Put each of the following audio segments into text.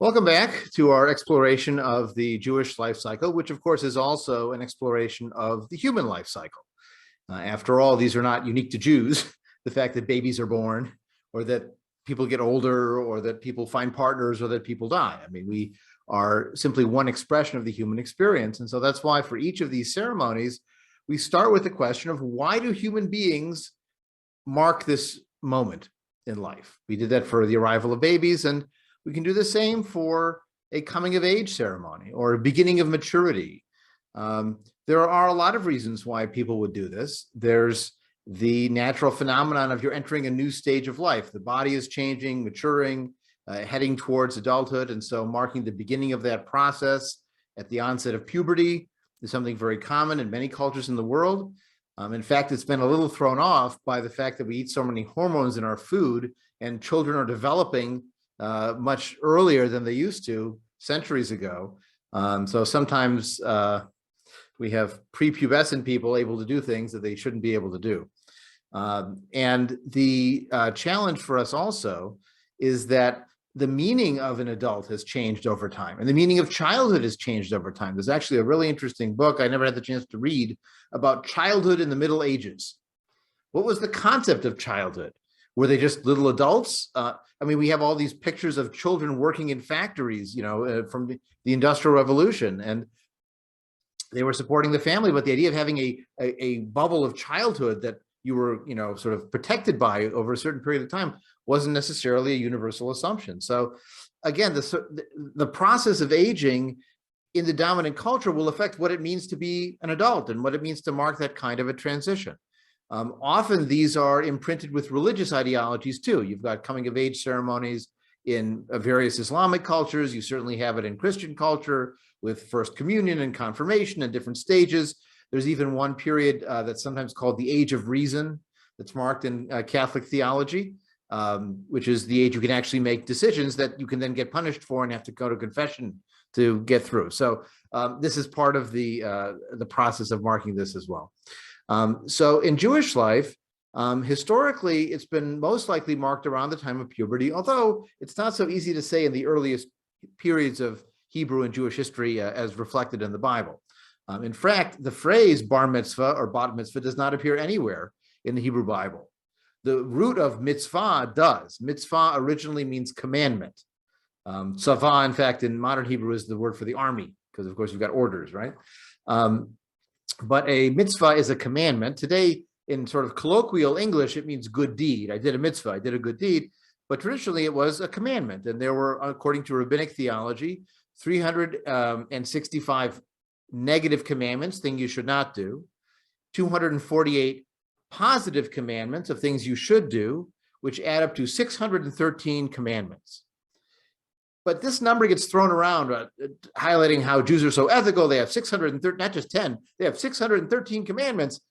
Welcome back to our exploration of the Jewish life cycle, which of course is also an exploration of the human life cycle. After all, these are not unique to Jews. The fact that babies are born, or that people get older, or that people find partners, or that people die. I mean, we are simply one expression of the human experience. And so that's why for each of these ceremonies, we start with the question of why do human beings mark this moment in life? We did that for the arrival of babies, and we can do the same for a coming of age ceremony or a beginning of maturity. There are a lot of reasons why people would do this. There's the natural phenomenon of you're entering a new stage of life. The body is changing, maturing, heading towards adulthood. And so marking the beginning of that process at the onset of puberty is something very common in many cultures in the world. In fact, it's been a little thrown off by the fact that we eat so many hormones in our food, and children are developing much earlier than they used to centuries ago. So sometimes we have prepubescent people able to do things that they shouldn't be able to do. And the challenge for us also is that the meaning of an adult has changed over time, and the meaning of childhood has changed over time. There's actually a really interesting book I never had the chance to read about childhood in the Middle Ages. What was the concept of childhood? Were they just little adults? I mean, we have all these pictures of children working in factories, from the Industrial Revolution, and they were supporting the family. But the idea of having a bubble of childhood that you were, sort of protected by over a certain period of time wasn't necessarily a universal assumption. So again, the process of aging in the dominant culture will affect what it means to be an adult and what it means to mark that kind of a transition. Often these are imprinted with religious ideologies too. You've got coming of age ceremonies in various Islamic cultures. You certainly have it in Christian culture with First Communion and confirmation and different stages. There's even one period that's sometimes called the Age of Reason that's marked in Catholic theology, which is the age you can actually make decisions that you can then get punished for and have to go to confession to get through. So this is part of the process of marking this as well. So in Jewish life, historically, it's been most likely marked around the time of puberty, although it's not so easy to say in the earliest periods of Hebrew and Jewish history as reflected in the Bible. In fact, the phrase bar mitzvah or bat mitzvah does not appear anywhere in the Hebrew Bible. The root of mitzvah does. Mitzvah originally means commandment. Tzavah, in fact, in modern Hebrew is the word for the army, because of course you've got orders, right? But a mitzvah is a commandment. Today, in sort of colloquial English, it means good deed. I did a mitzvah, I did a good deed. But traditionally, it was a commandment. And there were, according to Rabbinic theology, 365 negative commandments, things you should not do, 248 positive commandments of things you should do, which add up to 613 commandments. But this number gets thrown around, highlighting how Jews are so ethical. They have 613, not just 10, they have 613 commandments.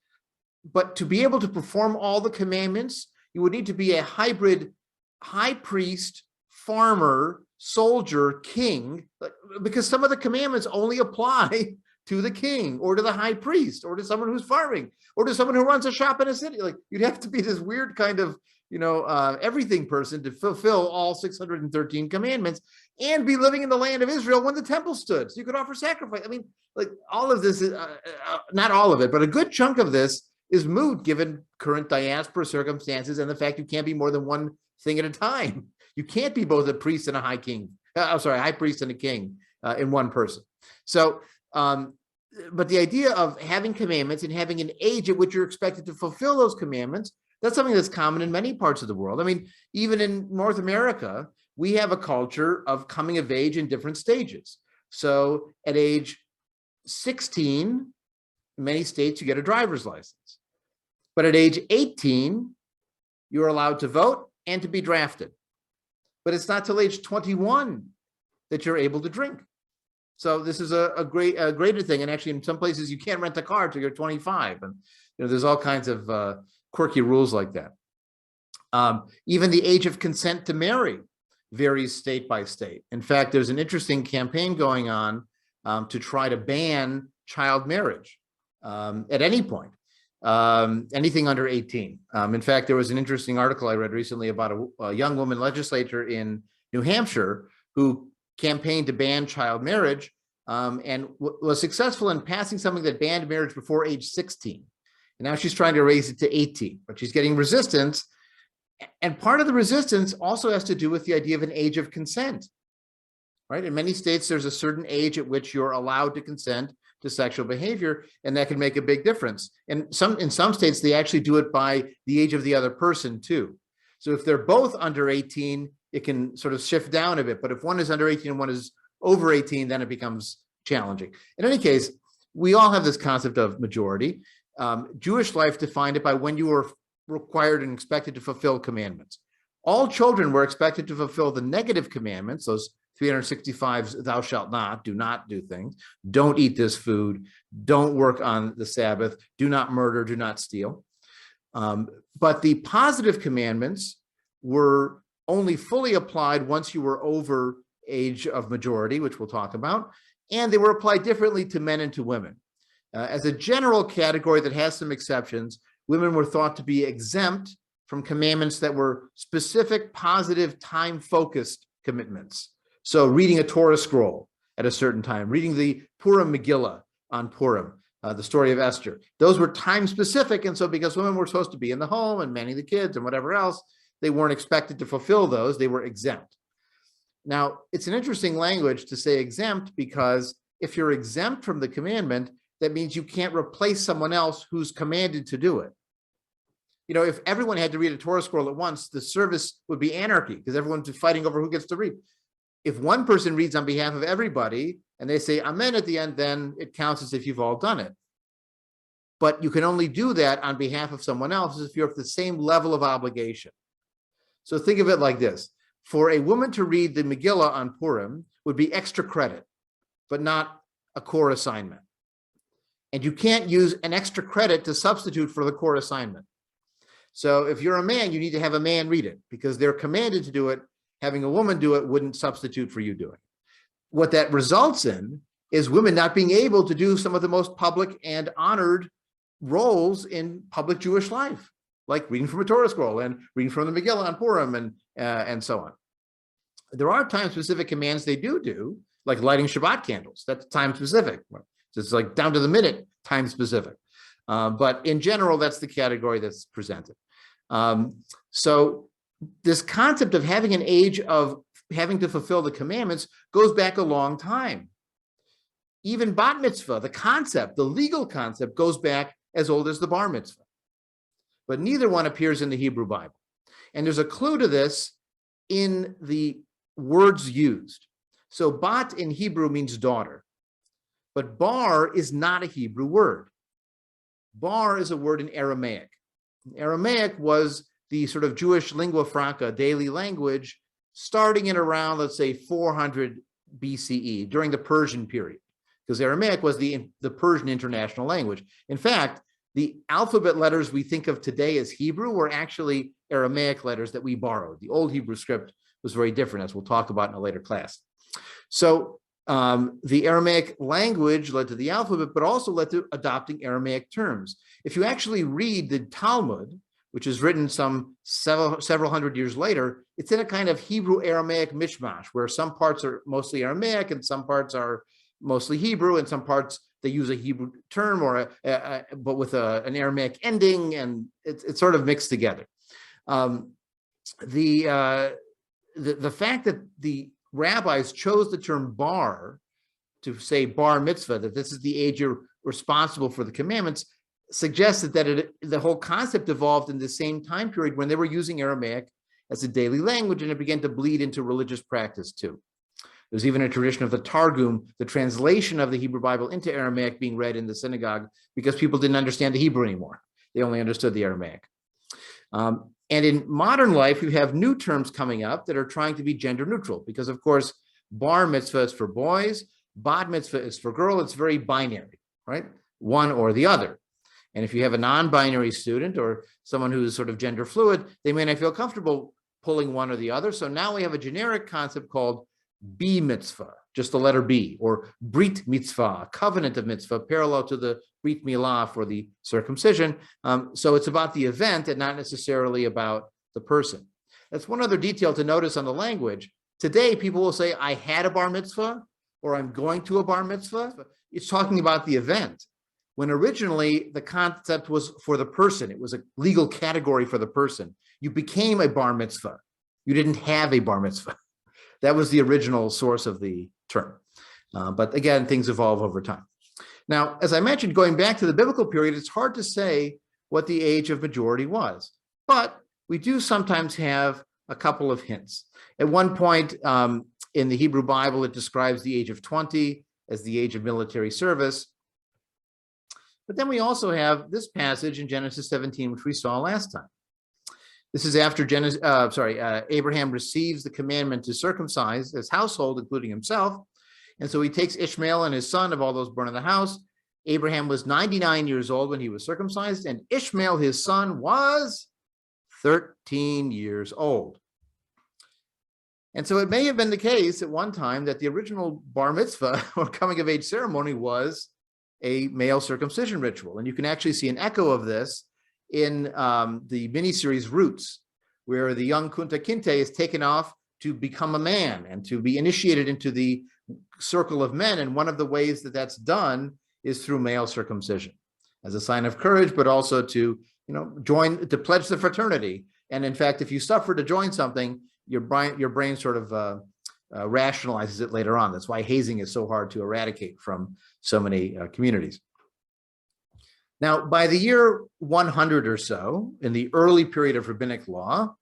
But to be able to perform all the commandments, you would need to be a hybrid high priest, farmer, soldier, king, because some of the commandments only apply to the king or to the high priest or to someone who's farming or to someone who runs a shop in a city. Like, you'd have to be this weird kind of, everything person to fulfill all 613 commandments and be living in the land of Israel when the temple stood. So you could offer sacrifice. I mean, like, all of this is, not all of it, but a good chunk of this is moot given current diaspora circumstances and the fact you can't be more than one thing at a time. You can't be both a priest and a high priest and a king in one person. So, but the idea of having commandments and having an age at which you're expected to fulfill those commandments, that's something that's common in many parts of the world. I mean, even in North America, we have a culture of coming of age in different stages. So at age 16, in many states, you get a driver's license. But at age 18, you're allowed to vote and to be drafted. But it's not till age 21 that you're able to drink. So this is a greater thing. And actually, in some places, you can't rent a car till you're 25. And there's all kinds of quirky rules like that. Even the age of consent to marry varies state by state. In fact, there's an interesting campaign going on to try to ban child marriage at any point, anything under 18. In fact, there was an interesting article I read recently about a young woman legislator in New Hampshire who campaigned to ban child marriage and was successful in passing something that banned marriage before age 16. And now she's trying to raise it to 18, but she's getting resistance. And part of the resistance also has to do with the idea of an age of consent, right? In many states, there's a certain age at which you're allowed to consent to sexual behavior, and that can make a big difference. And in some states, they actually do it by the age of the other person too. So if they're both under 18, it can sort of shift down a bit. But if one is under 18 and one is over 18, then it becomes challenging. In any case, we all have this concept of majority. Jewish life defined it by when you were required and expected to fulfill commandments. All children were expected to fulfill the negative commandments, those 365, thou shalt not, do not do things, don't eat this food, don't work on the Sabbath, do not murder, do not steal. But the positive commandments were only fully applied once you were over age of majority, which we'll talk about, and they were applied differently to men and to women. As a general category that has some exceptions, women were thought to be exempt from commandments that were specific, positive, time-focused commitments. So reading a Torah scroll at a certain time, reading the Purim Megillah on Purim, the story of Esther. Those were time-specific, and so because women were supposed to be in the home and manning the kids and whatever else, they weren't expected to fulfill those, they were exempt. Now, it's an interesting language to say exempt because if you're exempt from the commandment, that means you can't replace someone else who's commanded to do it. You know, if everyone had to read a Torah scroll at once, the service would be anarchy because everyone's fighting over who gets to read. If one person reads on behalf of everybody and they say amen at the end, then it counts as if you've all done it. But you can only do that on behalf of someone else if you're at the same level of obligation. So think of it like this. For a woman to read the Megillah on Purim would be extra credit, but not a core assignment. And you can't use an extra credit to substitute for the core assignment. So if you're a man, you need to have a man read it because they're commanded to do it. Having a woman do it wouldn't substitute for you doing it. What that results in is women not being able to do some of the most public and honored roles in public Jewish life, like reading from a Torah scroll and reading from the Megillah on Purim and so on. There are time-specific commands they do, like lighting Shabbat candles. That's time-specific. It's like down to the minute, time-specific. But in general, that's the category that's presented. So this concept of having an age of having to fulfill the commandments goes back a long time. Even bat mitzvah, the concept, the legal concept, goes back as old as the bar mitzvah. But neither one appears in the Hebrew Bible. And there's a clue to this in the words used. So bat in Hebrew means daughter, but bar is not a Hebrew word. Bar is a word in Aramaic. Aramaic was the sort of Jewish lingua franca, daily language, starting in around, let's say, 400 BCE, during the Persian period, because Aramaic was the Persian international language. In fact, the alphabet letters we think of today as Hebrew were actually Aramaic letters that we borrowed. The old Hebrew script was very different, as we'll talk about in a later class. So the Aramaic language led to the alphabet, but also led to adopting Aramaic terms. If you actually read the Talmud, which is written some several hundred years later, it's in a kind of Hebrew-Aramaic mishmash, where some parts are mostly Aramaic and some parts are mostly Hebrew, and some parts they use a Hebrew term but with an Aramaic ending, and it's sort of mixed together. The fact that the rabbis chose the term bar to say bar mitzvah, that this is the age you're responsible for the commandments, suggested that the whole concept evolved in the same time period when they were using Aramaic as a daily language, and it began to bleed into religious practice too. There's even a tradition of the Targum, the translation of the Hebrew Bible into Aramaic, being read in the synagogue because people didn't understand the Hebrew anymore. They only understood the Aramaic. And in modern life, you have new terms coming up that are trying to be gender neutral because, of course, bar mitzvah is for boys, bat mitzvah is for girl. It's very binary, right? One or the other. And if you have a non-binary student or someone who's sort of gender fluid, they may not feel comfortable pulling one or the other. So now we have a generic concept called B Mitzvah, just the letter B, or Brit Mitzvah, covenant of mitzvah, parallel to the Brit Milah for the circumcision. So it's about the event and not necessarily about the person. That's one other detail to notice on the language. Today, people will say, I had a bar mitzvah, or I'm going to a bar mitzvah. It's talking about the event. When originally the concept was for the person, it was a legal category for the person. You became a bar mitzvah. You didn't have a bar mitzvah. That was the original source of the term. But again, things evolve over time. Now, as I mentioned, going back to the biblical period, it's hard to say what the age of majority was, but we do sometimes have a couple of hints. At one point in the Hebrew Bible, it describes the age of 20 as the age of military service. But then we also have this passage in Genesis 17, which we saw last time. This is after Abraham receives the commandment to circumcise his household, including himself. And so he takes Ishmael and his son of all those born in the house. Abraham was 99 years old when he was circumcised, and Ishmael, his son, was 13 years old. And so it may have been the case at one time that the original bar mitzvah or coming of age ceremony was a male circumcision ritual. And you can actually see an echo of this in the miniseries Roots, where the young Kunta Kinte is taken off to become a man and to be initiated into the circle of men. And one of the ways that that's done is through male circumcision as a sign of courage, but also to, to pledge the fraternity. And in fact, if you suffer to join something, your brain sort of rationalizes it later on. That's why hazing is so hard to eradicate from so many communities. Now, by the year 100 or so, in the early period of rabbinic law,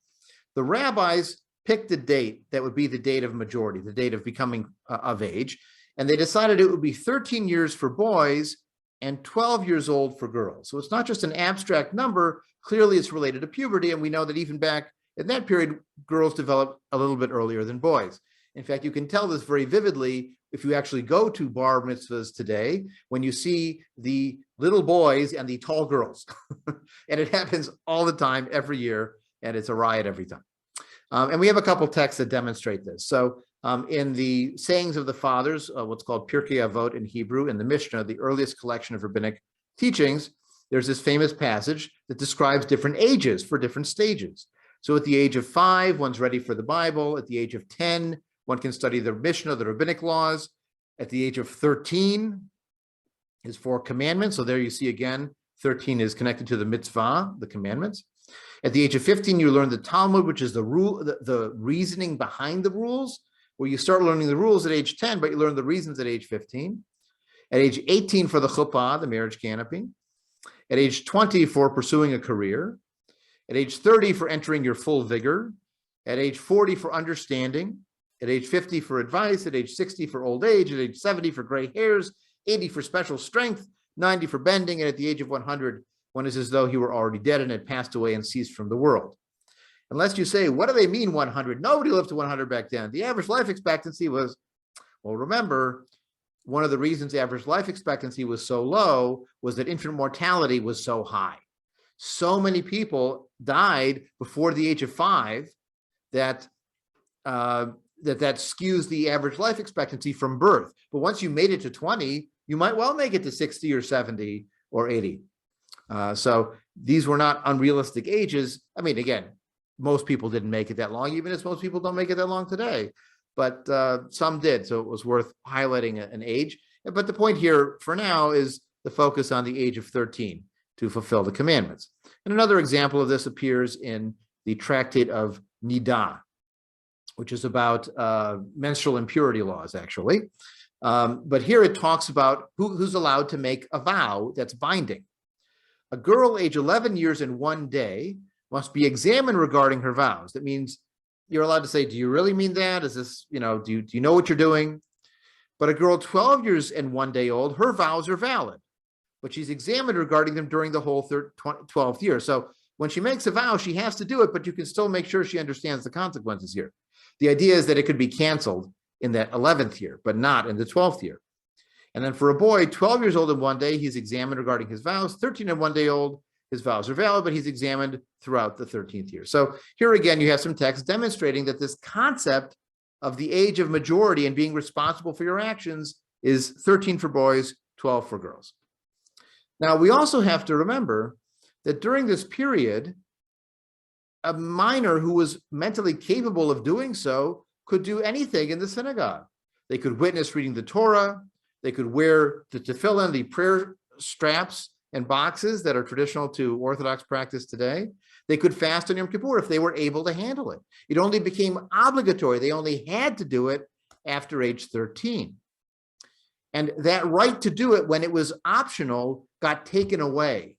the rabbis picked a date that would be the date of majority, the date of becoming of age, and they decided it would be 13 years for boys and 12 years old for girls. So it's not just an abstract number. Clearly, it's related to puberty, and we know that even back in that period, girls develop a little bit earlier than boys. In fact, you can tell this very vividly if you actually go to bar mitzvahs today, when you see the little boys and the tall girls. And it happens all the time, every year, and it's a riot every time. And we have a couple texts that demonstrate this. So in the Sayings of the Fathers, what's called Pirkei Avot in Hebrew, in the Mishnah, the earliest collection of rabbinic teachings, there's this famous passage that describes different ages for different stages. So at the age of 5, one's ready for the Bible. At the age of 10, one can study the Mishnah, the rabbinic laws. At the age of 13 is 4 commandments. So there you see again, 13 is connected to the mitzvah, the commandments. At the age of 15, you learn the Talmud, which is the rule, the reasoning behind the rules, where you start learning the rules at age 10, but you learn the reasons at age 15. At age 18 for the chuppah, the marriage canopy. At age 20 for pursuing a career. At age 30 for entering your full vigor. At age 40 for understanding. At age 50 for advice. At age 60 for old age. At age 70 for gray hairs. 80 for special strength. 90 for bending. And at the age of 100, one is as though he were already dead and had passed away and ceased from the world. Unless you say, what do they mean 100? Nobody lived to 100 back then. The average life expectancy was, well, remember, one of the reasons the average life expectancy was so low was that infant mortality was so high. So many people died before the age of 5 that that skews the average life expectancy from birth. But once you made it to 20, you might well make it to 60 or 70 or 80. So these were not unrealistic ages. I mean, again, most people didn't make it that long, even as most people don't make it that long today. But some did, so it was worth highlighting an age. But the point here for now is the focus on the age of 13 to fulfill the commandments. And another example of this appears in the Tractate of Nidah, which is about menstrual impurity laws, actually. But here it talks about who's allowed to make a vow that's binding. A girl age 11 years and 1 day must be examined regarding her vows. That means you're allowed to say, do you really mean that? Is this, do you know what you're doing? But a girl 12 years and 1 day old, her vows are valid, but she's examined regarding them during the whole 12th year. So when she makes a vow, she has to do it, but you can still make sure she understands the consequences here. The idea is that it could be canceled in that 11th year, but not in the 12th year. And then for a boy, 12 years old and 1 day, he's examined regarding his vows. 13 and 1 day old, his vows are valid, but he's examined throughout the 13th year. So here again, you have some text demonstrating that this concept of the age of majority and being responsible for your actions is 13 for boys, 12 for girls. Now, we also have to remember that during this period, a minor who was mentally capable of doing so could do anything in the synagogue. They could witness reading the Torah. They could wear the tefillin, the prayer straps and boxes that are traditional to Orthodox practice today. They could fast on Yom Kippur if they were able to handle it. It only became obligatory. They only had to do it after age 13. And that right to do it when it was optional got taken away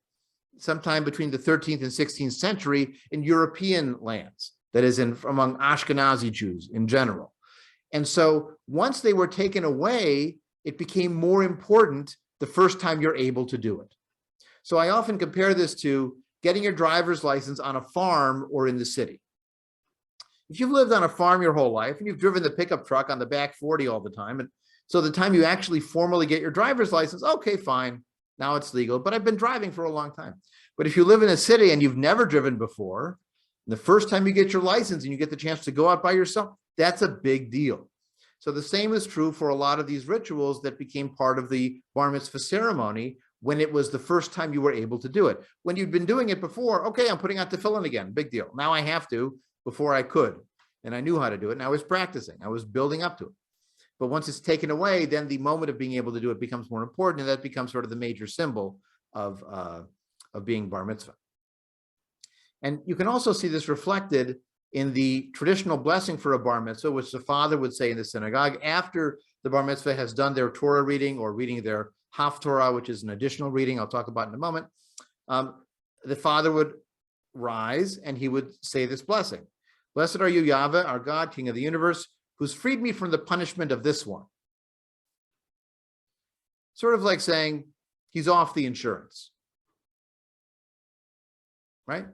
sometime between the 13th and 16th century in European lands, that is among Ashkenazi Jews in general. And so once they were taken away, it became more important the first time you're able to do it. So I often compare this to getting your driver's license on a farm or in the city. If you've lived on a farm your whole life and you've driven the pickup truck on the back 40 all the time, and so the time you actually formally get your driver's license, okay, fine, now it's legal, but I've been driving for a long time. But if you live in a city and you've never driven before, the first time you get your license and you get the chance to go out by yourself, that's a big deal. So the same is true for a lot of these rituals that became part of the bar mitzvah ceremony when it was the first time you were able to do it. When you'd been doing it before, okay, I'm putting on tefillin again, big deal. Now I have to. Before I could, and I knew how to do it, and I was practicing. I was building up to it. But once it's taken away, then the moment of being able to do it becomes more important, and that becomes sort of the major symbol of being bar mitzvah. And you can also see this reflected in the traditional blessing for a bar mitzvah, which the father would say in the synagogue after the bar mitzvah has done their Torah reading or reading their Haftorah, which is an additional reading I'll talk about in a moment. The father would rise and he would say this blessing. Blessed are you, Yahweh, our God, King of the universe, who's freed me from the punishment of this one. Sort of like saying he's off the insurance, right?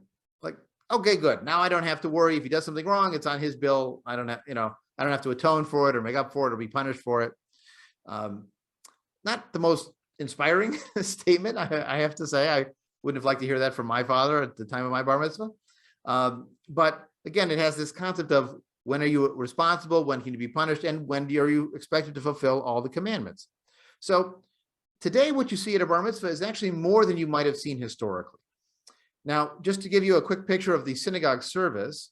Like, okay, good. Now I don't have to worry if he does something wrong. It's on his bill. I don't have, I don't have to atone for it or make up for it or be punished for it. Not the most inspiring statement, I have to say. I wouldn't have liked to hear that from my father at the time of my bar mitzvah. But again, it has this concept of when are you responsible, when can you be punished, and when are you expected to fulfill all the commandments. So today, what you see at a bar mitzvah is actually more than you might have seen historically. Now, just to give you a quick picture of the synagogue service,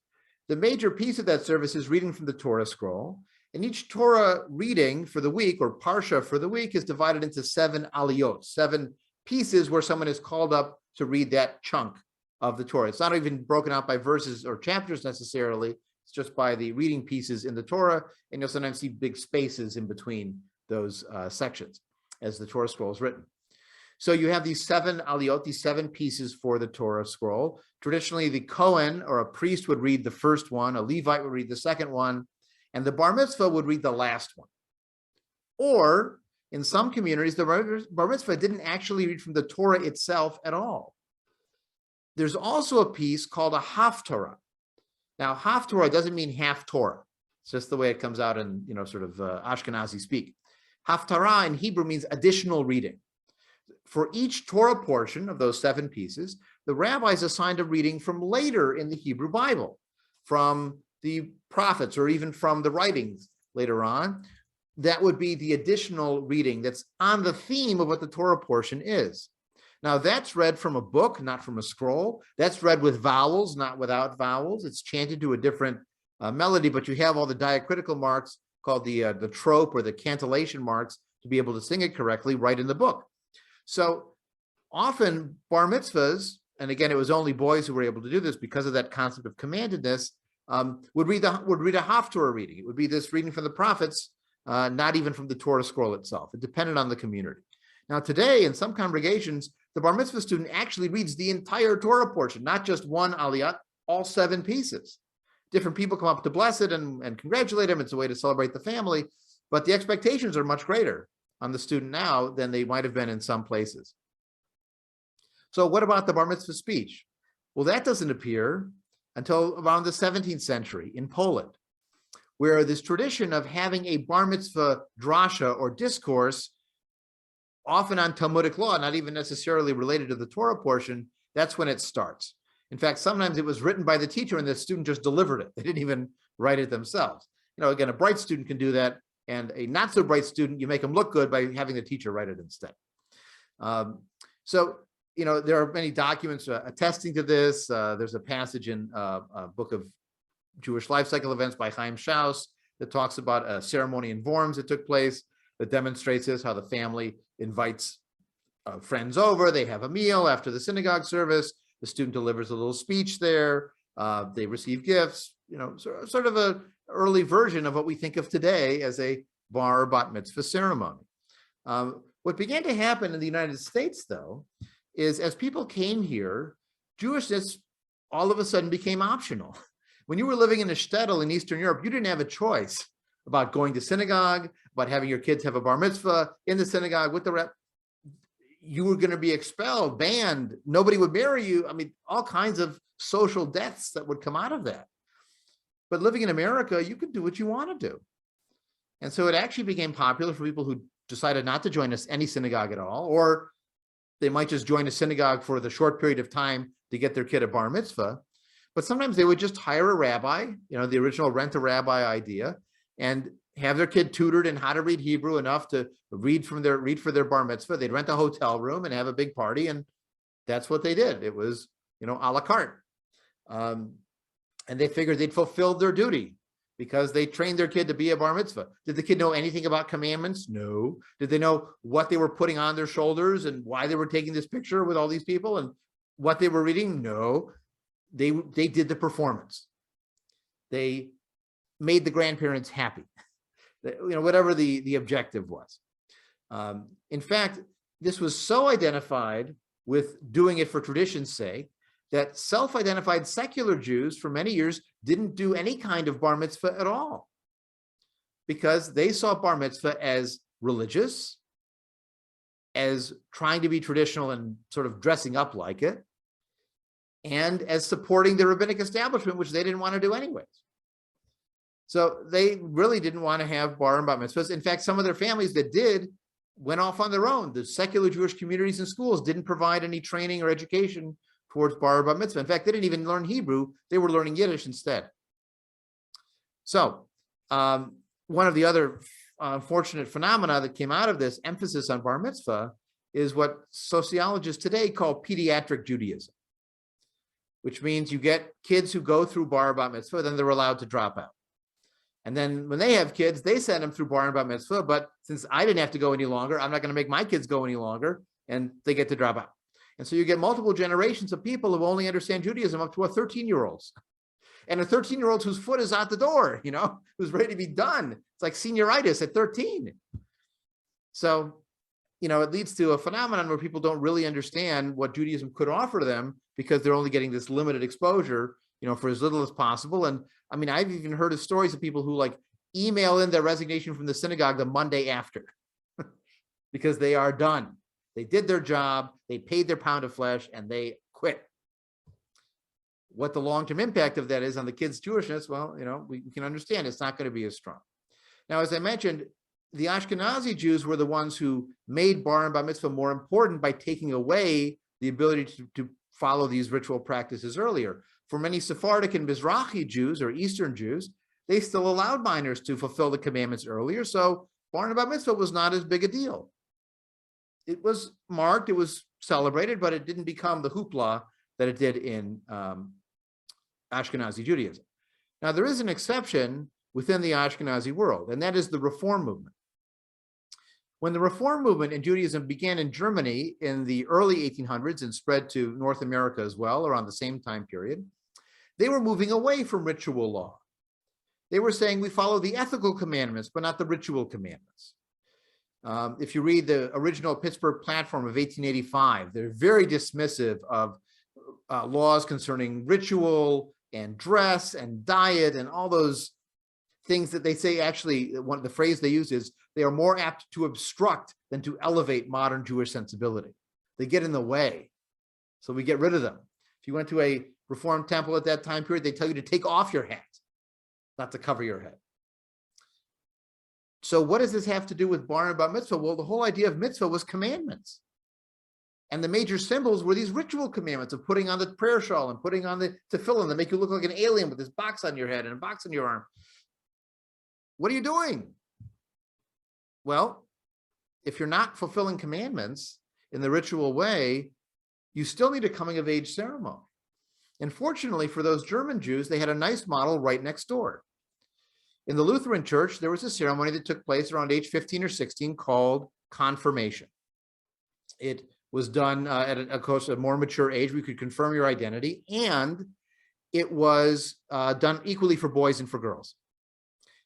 the major piece of that service is reading from the Torah scroll. And each Torah reading for the week, or parsha for the week, is divided into 7 aliyot, 7 pieces where someone is called up to read that chunk of the Torah. It's not even broken out by verses or chapters necessarily. It's just by the reading pieces in the Torah, and you'll sometimes see big spaces in between those sections as the Torah scroll is written. So you have these 7 aliyot, these 7 pieces for the Torah scroll. Traditionally, the Kohen or a priest would read the first one, a Levite would read the second one, and the bar mitzvah would read the last one. Or in some communities, the bar mitzvah didn't actually read from the Torah itself at all. There's also a piece called a Haftorah. Now, Haftorah doesn't mean half Torah. It's just the way it comes out in, sort of Ashkenazi speak. Haftarah in Hebrew means additional reading. For each Torah portion of those 7 pieces, the rabbis assigned a reading from later in the Hebrew Bible, from the prophets or even from the writings later on. That would be the additional reading that's on the theme of what the Torah portion is. Now, that's read from a book, not from a scroll. That's read with vowels, not without vowels. It's chanted to a different melody, but you have all the diacritical marks called the trope or the cantillation marks to be able to sing it correctly right in the book. So often bar mitzvahs, and again, it was only boys who were able to do this because of that concept of commandedness, would read a Haftorah reading. It would be this reading from the prophets, not even from the Torah scroll itself. It depended on the community. Now today, in some congregations, the bar mitzvah student actually reads the entire Torah portion, not just one aliyat, all 7 pieces. Different people come up to bless it and congratulate him. It's a way to celebrate the family, but the expectations are much greater on the student now than they might have been in some places. So what about the bar mitzvah speech? Well, that doesn't appear until around the 17th century in Poland, where this tradition of having a bar mitzvah drasha or discourse, often on Talmudic law, not even necessarily related to the Torah portion, that's when it starts. In fact, sometimes it was written by the teacher and the student just delivered it. They didn't even write it themselves. Again, a bright student can do that, and a not so bright student, you make them look good by having the teacher write it instead. There are many documents attesting to this. There's a passage in a book of Jewish life cycle events by Chaim Schaus that talks about a ceremony in Worms that took place that demonstrates this, how the family invites friends over, they have a meal after the synagogue service, the student delivers a little speech there, they receive gifts, sort of a early version of what we think of today as a bar or bat mitzvah ceremony. What began to happen in the United States, though, is as people came here, Jewishness all of a sudden became optional. When you were living in a shtetl in Eastern Europe, you didn't have a choice about going to synagogue, about having your kids have a bar mitzvah in the synagogue with the rep. You were going to be expelled, banned. Nobody would marry you. I mean, all kinds of social deaths that would come out of that. But living in America, you could do what you want to do. And so it actually became popular for people who decided not to join any synagogue at all, or they might just join a synagogue for the short period of time to get their kid a bar mitzvah. But sometimes they would just hire a rabbi, the original rent a rabbi idea, and have their kid tutored in how to read Hebrew enough to read for their bar mitzvah. They'd rent a hotel room and have a big party, and that's what they did. It was, a la carte. And they figured they'd fulfilled their duty because they trained their kid to be a bar mitzvah. Did the kid know anything about commandments? No. Did they know what they were putting on their shoulders and why they were taking this picture with all these people and what they were reading? No. They did the performance. They made the grandparents happy, whatever the objective was. In fact, this was so identified with doing it for tradition's sake that self-identified secular Jews for many years didn't do any kind of bar mitzvah at all because they saw bar mitzvah as religious, as trying to be traditional and sort of dressing up like it, and as supporting the rabbinic establishment, which they didn't want to do anyways. So they really didn't want to have bar and bat mitzvahs. In fact, some of their families that did went off on their own. The secular Jewish communities and schools didn't provide any training or education towards bar or bat mitzvah. In fact, they didn't even learn Hebrew. They were learning Yiddish instead. So one of the other unfortunate phenomena that came out of this emphasis on bar mitzvah is what sociologists today call pediatric Judaism, which means you get kids who go through bar or bat mitzvah, then they're allowed to drop out. And then when they have kids, they send them through bar and bat mitzvah, but since I didn't have to go any longer, I'm not going to make my kids go any longer, and they get to drop out. And so you get multiple generations of people who only understand Judaism up to a 13-year-olds. And a 13-year-old whose foot is out the door, who's ready to be done. It's like senioritis at 13. So, it leads to a phenomenon where people don't really understand what Judaism could offer to them because they're only getting this limited exposure, for as little as possible. And I mean, I've even heard of stories of people who email in their resignation from the synagogue the Monday after because they are done. They did their job, they paid their pound of flesh, and they quit. What the long-term impact of that is on the kids' Jewishness, well, we can understand it's not going to be as strong. Now, as I mentioned, the Ashkenazi Jews were the ones who made bar and bat mitzvah more important by taking away the ability to follow these ritual practices earlier. For many Sephardic and Mizrahi Jews or Eastern Jews, they still allowed minors to fulfill the commandments earlier, so bar and bat mitzvah was not as big a deal. It was marked, it was celebrated, but it didn't become the hoopla that it did in Ashkenazi Judaism. Now, there is an exception within the Ashkenazi world, and that is the Reform movement. When the Reform movement in Judaism began in Germany in the early 1800s and spread to North America as well around the same time period, they were moving away from ritual law. They were saying we follow the ethical commandments, but not the ritual commandments. If you read the original Pittsburgh Platform of 1885, they're very dismissive of laws concerning ritual and dress and diet and all those things that they say. Actually, one of the phrase they use is they are more apt to obstruct than to elevate modern Jewish sensibility. They get in the way, so we get rid of them. If you went to a Reformed temple at that time period, they tell you to take off your hat, not to cover your head. So what does this have to do with bar and bat mitzvah? Well, the whole idea of mitzvah was commandments. And the major symbols were these ritual commandments of putting on the prayer shawl and putting on the tefillin that make you look like an alien with this box on your head and a box on your arm. What are you doing? Well, if you're not fulfilling commandments in the ritual way, you still need a coming of age ceremony. And fortunately for those German Jews, they had a nice model right next door. In the Lutheran Church, there was a ceremony that took place around age 15 or 16 called confirmation. It was done at, of course, a more mature age. We could confirm your identity, and it was done equally for boys and for girls.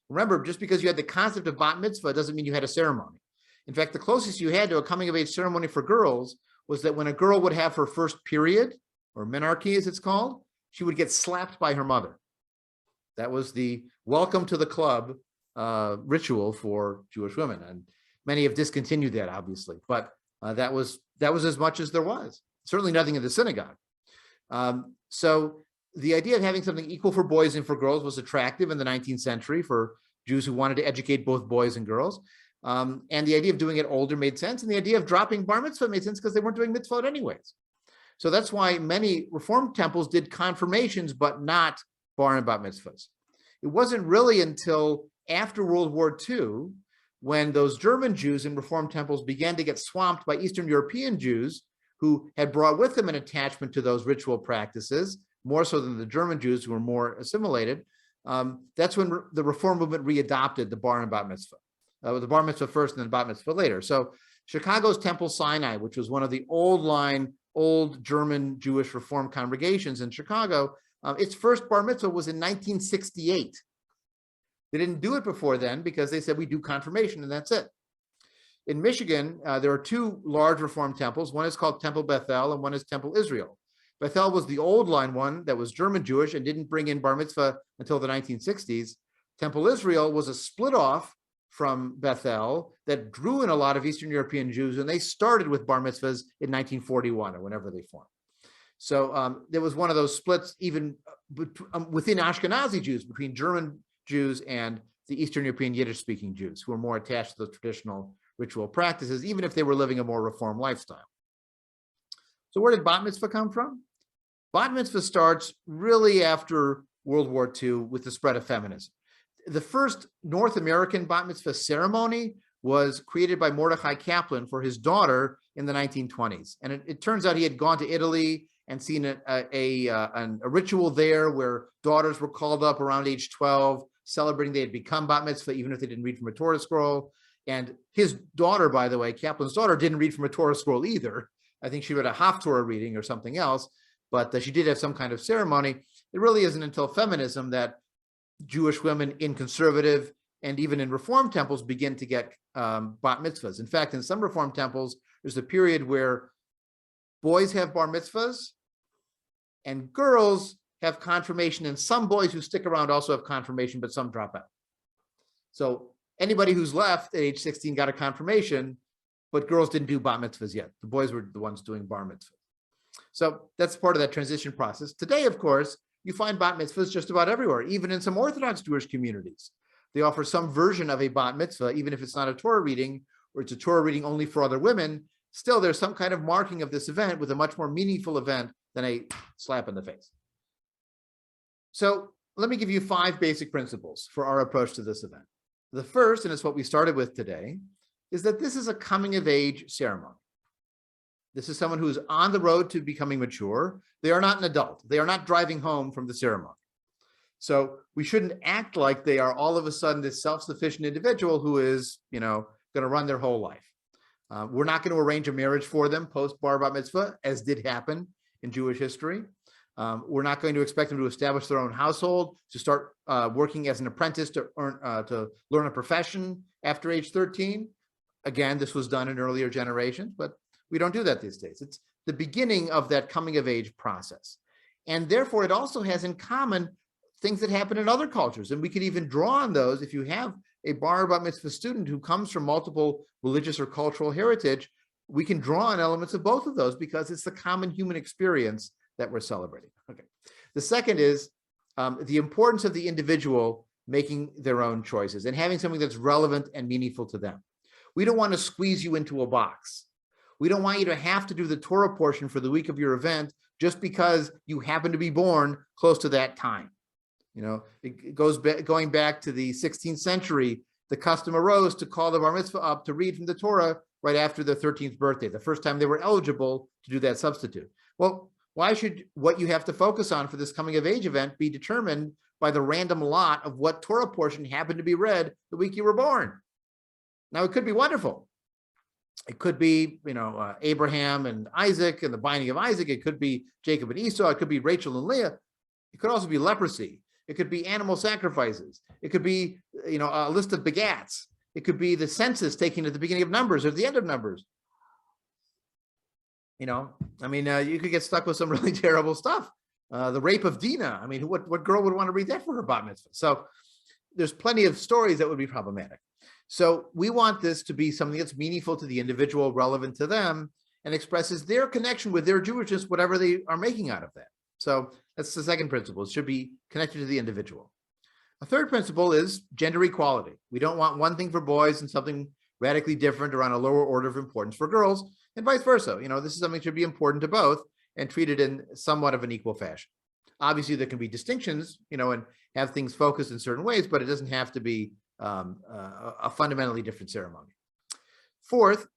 Remember, just because you had the concept of bat mitzvah doesn't mean you had a ceremony. In fact, the closest you had to a coming of age ceremony for girls was that when a girl would have her first period, or menarche as it's called, she would get slapped by her mother. That was the welcome to the club ritual for Jewish women. And many have discontinued that, obviously, but that was as much as there was. Certainly nothing in the synagogue. So the idea of having something equal for boys and for girls was attractive in the 19th century for Jews who wanted to educate both boys and girls. And the idea of doing it older made sense. And the idea of dropping bar mitzvah made sense because they weren't doing mitzvah anyways. So that's why many Reformed temples did confirmations, but not bar and bat mitzvahs. It wasn't really until after World War II, when those German Jews in Reformed temples began to get swamped by Eastern European Jews who had brought with them an attachment to those ritual practices, more so than the German Jews who were more assimilated. That's when the Reform movement readopted the bar and bat mitzvah. The bar mitzvah first and then bat mitzvah later. So Chicago's Temple Sinai, which was one of the old German Jewish Reform congregations in Chicago, its first bar mitzvah was in 1968. They didn't do it before then because they said we do confirmation and that's it. In Michigan, there are two large Reform temples. One is called Temple Bethel and one is Temple Israel. Bethel was the old line one that was German Jewish and didn't bring in bar mitzvah until the 1960s. Temple Israel was a split off from Bethel that drew in a lot of Eastern European Jews, and they started with bar mitzvahs in 1941 or whenever they formed. So there was one of those splits even within Ashkenazi Jews, between German Jews and the Eastern European Yiddish-speaking Jews, who were more attached to the traditional ritual practices, even if they were living a more Reform lifestyle. So where did bat mitzvah come from? Bat mitzvah starts really after World War II with the spread of feminism. The first North American bat mitzvah ceremony was created by Mordechai Kaplan for his daughter in the 1920s. And it turns out he had gone to Italy and seen a ritual there where daughters were called up around age 12, celebrating they had become bat mitzvah, even if they didn't read from a Torah scroll. And his daughter, by the way, Kaplan's daughter, didn't read from a Torah scroll either. I think she read a Haftorah reading or something else, but she did have some kind of ceremony. It really isn't until feminism that Jewish women in conservative and even in Reform temples begin to get bat mitzvahs. In fact, in some Reform temples, there's a period where boys have bar mitzvahs and girls have confirmation, and some boys who stick around also have confirmation, but some drop out. So anybody who's left at age 16 got a confirmation, but girls didn't do bat mitzvahs yet. The boys were the ones doing bar mitzvahs. So that's part of that transition process. Today, of course, you find bat mitzvahs just about everywhere, even in some Orthodox Jewish communities. They offer some version of a bat mitzvah, even if it's not a Torah reading, or it's a Torah reading only for other women. Still, there's some kind of marking of this event with a much more meaningful event than a slap in the face. So let me give you 5 basic principles for our approach to this event. The first, and it's what we started with today, is that this is a coming of age ceremony. This is someone who is on the road to becoming mature. They are not an adult. They are not driving home from the ceremony. So we shouldn't act like they are all of a sudden this self-sufficient individual who is, going to run their whole life. We're not going to arrange a marriage for them post bar bat mitzvah, as did happen in Jewish history. We're not going to expect them to establish their own household, to start working as an apprentice to learn a profession after age 13. Again, this was done in earlier generations, but we don't do that these days. It's the beginning of that coming of age process. And therefore, it also has in common things that happen in other cultures. And we could even draw on those. If you have a bar bat mitzvah student who comes from multiple religious or cultural heritage, we can draw on elements of both of those because it's the common human experience that we're celebrating. Okay. The second is the importance of the individual making their own choices and having something that's relevant and meaningful to them. We don't want to squeeze you into a box. We don't want you to have to do the Torah portion for the week of your event just because you happen to be born close to that time. It goes going back to the 16th century, the custom arose to call the bar mitzvah up to read from the Torah right after their 13th birthday, the first time they were eligible to do that substitute. Well, why should what you have to focus on for this coming of age event be determined by the random lot of what Torah portion happened to be read the week you were born. Now, it could be wonderful. It could be, Abraham and Isaac and the binding of Isaac. It could be Jacob and Esau. It could be Rachel and Leah. It could also be leprosy. It could be animal sacrifices. It could be, a list of begats. It could be the census taken at the beginning of Numbers or the end of Numbers. You could get stuck with some really terrible stuff. The rape of Dinah. I mean, what girl would want to read that for her bat mitzvah? So there's plenty of stories that would be problematic. So we want this to be something that's meaningful to the individual, relevant to them, and expresses their connection with their Jewishness, whatever they are making out of that. So that's the second principle. It should be connected to the individual. A third principle is gender equality. We don't want one thing for boys and something radically different or on a lower order of importance for girls, and vice versa. This is something that should be important to both and treated in somewhat of an equal fashion. Obviously, there can be distinctions, and have things focused in certain ways, but it doesn't have to be a fundamentally different ceremony. Fourth,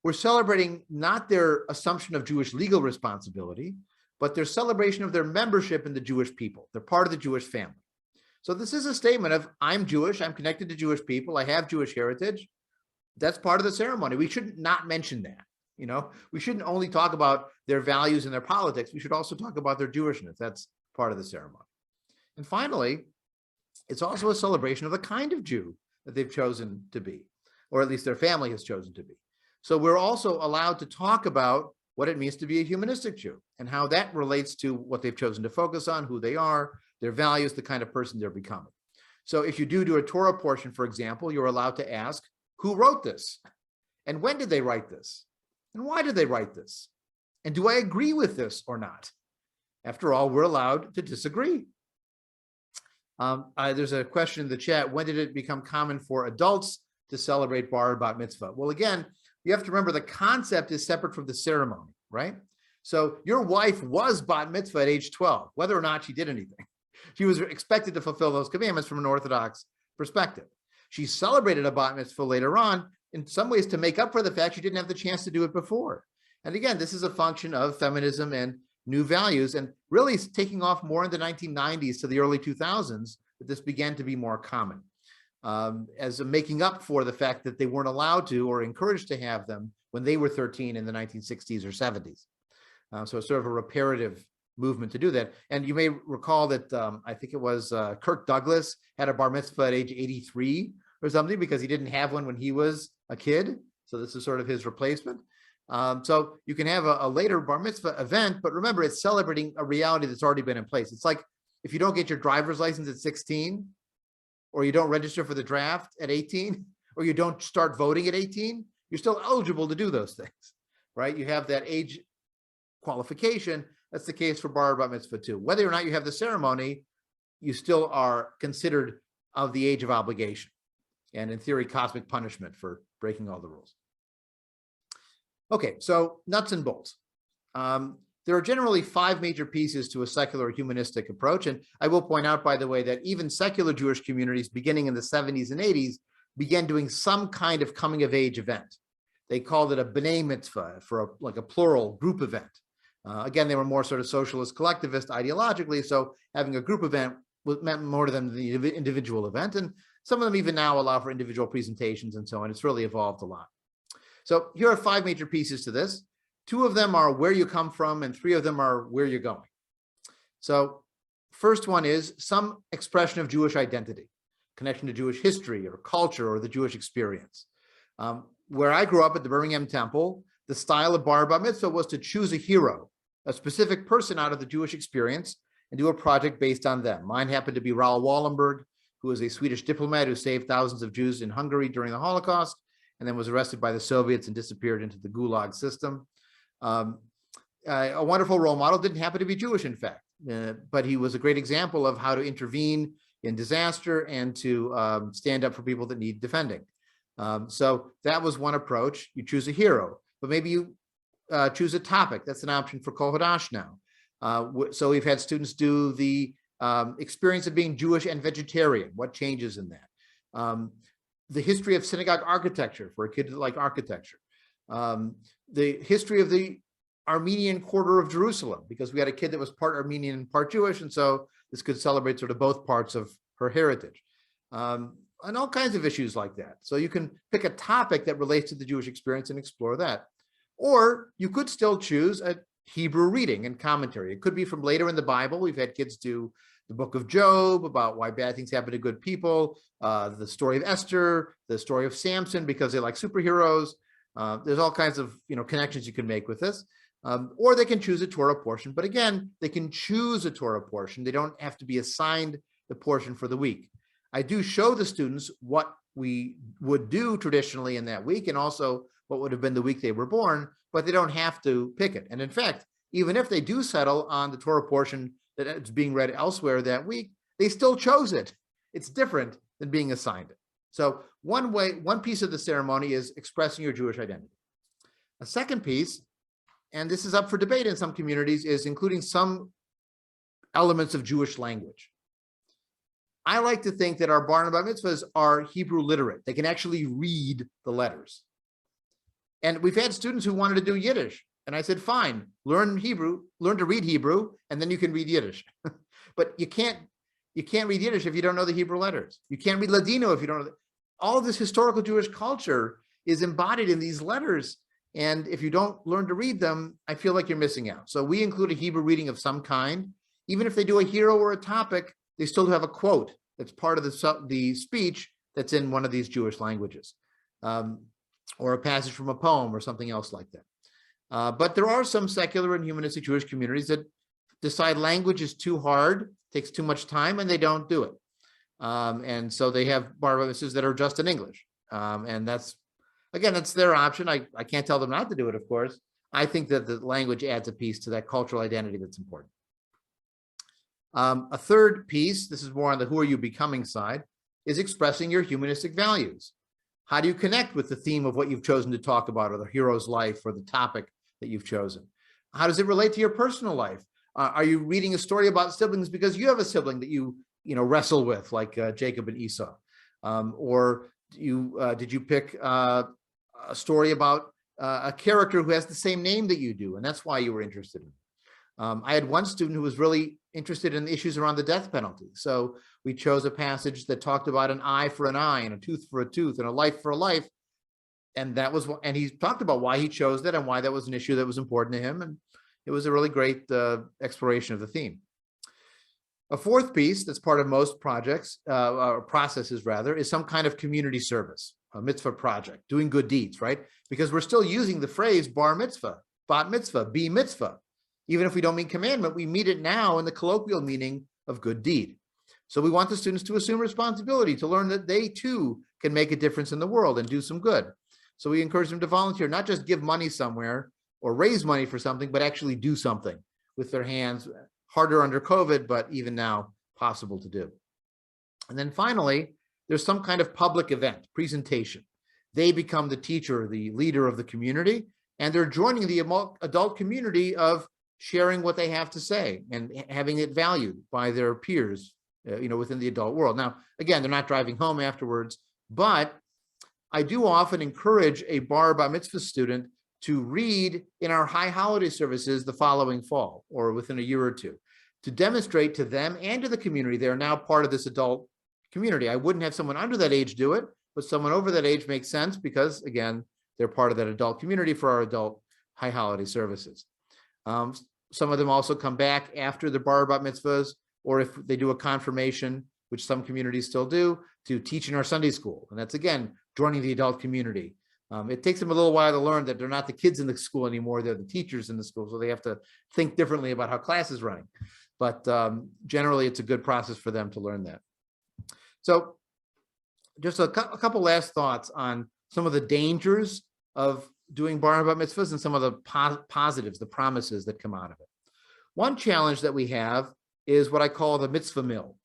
we're celebrating not their assumption of Jewish legal responsibility, but their celebration of their membership in the Jewish people. They're part of the Jewish family. So this is a statement of, I'm Jewish, I'm connected to Jewish people, I have Jewish heritage. That's part of the ceremony. We should not mention that. We shouldn't only talk about their values and their politics. We should also talk about their Jewishness. That's part of the ceremony. And finally, it's also a celebration of the kind of Jew that they've chosen to be, or at least their family has chosen to be. So we're also allowed to talk about what it means to be a humanistic Jew and how that relates to what they've chosen to focus on, who they are, their values, the kind of person they're becoming. So if you do a Torah portion, for example, you're allowed to ask, who wrote this? And when did they write this? And why did they write this? And do I agree with this or not? After all, we're allowed to disagree. There's a question in the chat. When did it become common for adults to celebrate bar and bat mitzvah? Well, again, you have to remember the concept is separate from the ceremony, right? So your wife was bat mitzvah at age 12, whether or not she did anything. She was expected to fulfill those commandments from an Orthodox perspective. She celebrated a bat mitzvah later on, in some ways to make up for the fact she didn't have the chance to do it before. And again, this is a function of feminism and new values, and really taking off more in the 1990s to the early 2000s, that this began to be more common, as a making up for the fact that they weren't allowed to or encouraged to have them when they were 13 in the 1960s or 70s. So it's sort of a reparative movement to do that. And you may recall that I think it was Kirk Douglas had a bar mitzvah at age 83 or something, because he didn't have one when he was a kid. So this is sort of his replacement. So you can have a later bar mitzvah event, but remember, it's celebrating a reality that's already been in place. It's like if you don't get your driver's license at 16, or you don't register for the draft at 18, or you don't start voting at 18, you're still eligible to do those things, right? You have that age qualification. That's the case for bar bat mitzvah too. Whether or not you have the ceremony, you still are considered of the age of obligation, and in theory, cosmic punishment for breaking all the rules. Okay, so nuts and bolts. There are generally 5 major pieces to a secular humanistic approach. And I will point out, by the way, that even secular Jewish communities beginning in the 70s and 80s began doing some kind of coming of age event. They called it a B Mitzvah, for like a plural group event. Again, they were more sort of socialist collectivist ideologically. So having a group event meant more to them than the individual event. And some of them even now allow for individual presentations and so on. It's really evolved a lot. So here are 5 major pieces to this. 2 of them are where you come from, and 3 of them are where you're going. So first one is some expression of Jewish identity, connection to Jewish history or culture or the Jewish experience. Where I grew up at the Birmingham Temple, the style of bar bat mitzvah was to choose a hero, a specific person out of the Jewish experience, and do a project based on them. Mine happened to be Raoul Wallenberg, who was a Swedish diplomat who saved thousands of Jews in Hungary during the Holocaust, and then was arrested by the Soviets and disappeared into the Gulag system. A wonderful role model, didn't happen to be Jewish, in fact, but he was a great example of how to intervene in disaster and to stand up for people that need defending. So that was one approach. You choose a hero, but maybe you choose a topic. That's an option for Kol Hadash now. So we've had students do the experience of being Jewish and vegetarian. What changes in that? The history of synagogue architecture for a kid that liked architecture. The history of the Armenian quarter of Jerusalem, because we had a kid that was part Armenian and part Jewish, and so This could celebrate sort of both parts of her heritage. And all kinds of issues like that. So you can pick a topic that relates to the Jewish experience and explore that. Or you could still choose a Hebrew reading and commentary. It could be from later in the Bible. We've had kids do the book of Job, about why bad things happen to good people, the story of Esther, the story of Samson, because they like superheroes. There's all kinds of connections you can make with this. Or they can choose a Torah portion. But again, they can choose a Torah portion. They don't have to be assigned the portion for the week. I do show the students what we would do traditionally in that week and also what would have been the week they were born, but they don't have to pick it. And in fact, even if they do settle on the Torah portion that is being read elsewhere that week, they still chose it. It's different than being assigned it. So one piece of the ceremony is expressing your Jewish identity. A second piece, and this is up for debate in some communities, is including some elements of Jewish language. I like to think that our bar and bat mitzvahs are Hebrew literate. They can actually read the letters. And we've had students who wanted to do Yiddish. And I said, fine, learn Hebrew, learn to read Hebrew, and then you can read Yiddish. But you can't read Yiddish if you don't know the Hebrew letters. You can't read Ladino if you don't know. All of this historical Jewish culture is embodied in these letters. And if you don't learn to read them, I feel like you're missing out. So we include a Hebrew reading of some kind. Even if they do a hero or a topic, they still have a quote that's part of the speech that's in one of these Jewish languages, or a passage from a poem or something else like that. But there are some secular and humanistic Jewish communities that decide language is too hard, takes too much time, and they don't do it. And so they have bar mitzvahs that are just in English. And that's their option. I can't tell them not to do it, of course. I think that the language adds a piece to that cultural identity that's important. A third piece, this is more on the who are you becoming side, is expressing your humanistic values. How do you connect with the theme of what you've chosen to talk about, or the hero's life, or the topic that you've chosen? How does it relate to your personal life? Are you reading a story about siblings because you have a sibling that you wrestle with, like Jacob and Esau? Or did you pick a story about a character who has the same name that you do, and that's why you were interested in it? I had one student who was really interested in issues around the death penalty. So we chose a passage that talked about an eye for an eye and a tooth for a tooth and a life for a life. And and he talked about why he chose that and why that was an issue that was important to him. And it was a really great exploration of the theme. A fourth piece that's part of most projects, or processes rather, is some kind of community service, a mitzvah project, doing good deeds, right? Because we're still using the phrase bar mitzvah, bat mitzvah, B Mitzvah. Even if we don't mean commandment, we meet it now in the colloquial meaning of good deed. So we want the students to assume responsibility, to learn that they too can make a difference in the world and do some good. So we encourage them to volunteer, not just give money somewhere or raise money for something, but actually do something with their hands. Harder under COVID, but even now possible to do. And then finally, there's some kind of public event, presentation. They become the teacher, the leader of the community, and they're joining the adult community of sharing what they have to say and having it valued by their peers, within the adult world. Now, again, they're not driving home afterwards, but I do often encourage a bar bat mitzvah student to read in our high holiday services the following fall or within a year or two, to demonstrate to them and to the community they are now part of this adult community. I wouldn't have someone under that age do it, but someone over that age makes sense because, again, they're part of that adult community for our adult high holiday services. Some of them also come back after the bar bat mitzvahs, or if they do a confirmation, which some communities still do, to teach in our Sunday school. And that's, again, joining the adult community. It takes them a little while to learn that they're not the kids in the school anymore, they're the teachers in the school, so they have to think differently about how class is running. But generally, it's a good process for them to learn that. So just a couple last thoughts on some of the dangers of doing bar and bat mitzvahs and some of the positives, the promises that come out of it. One challenge that we have is what I call the mitzvah mill,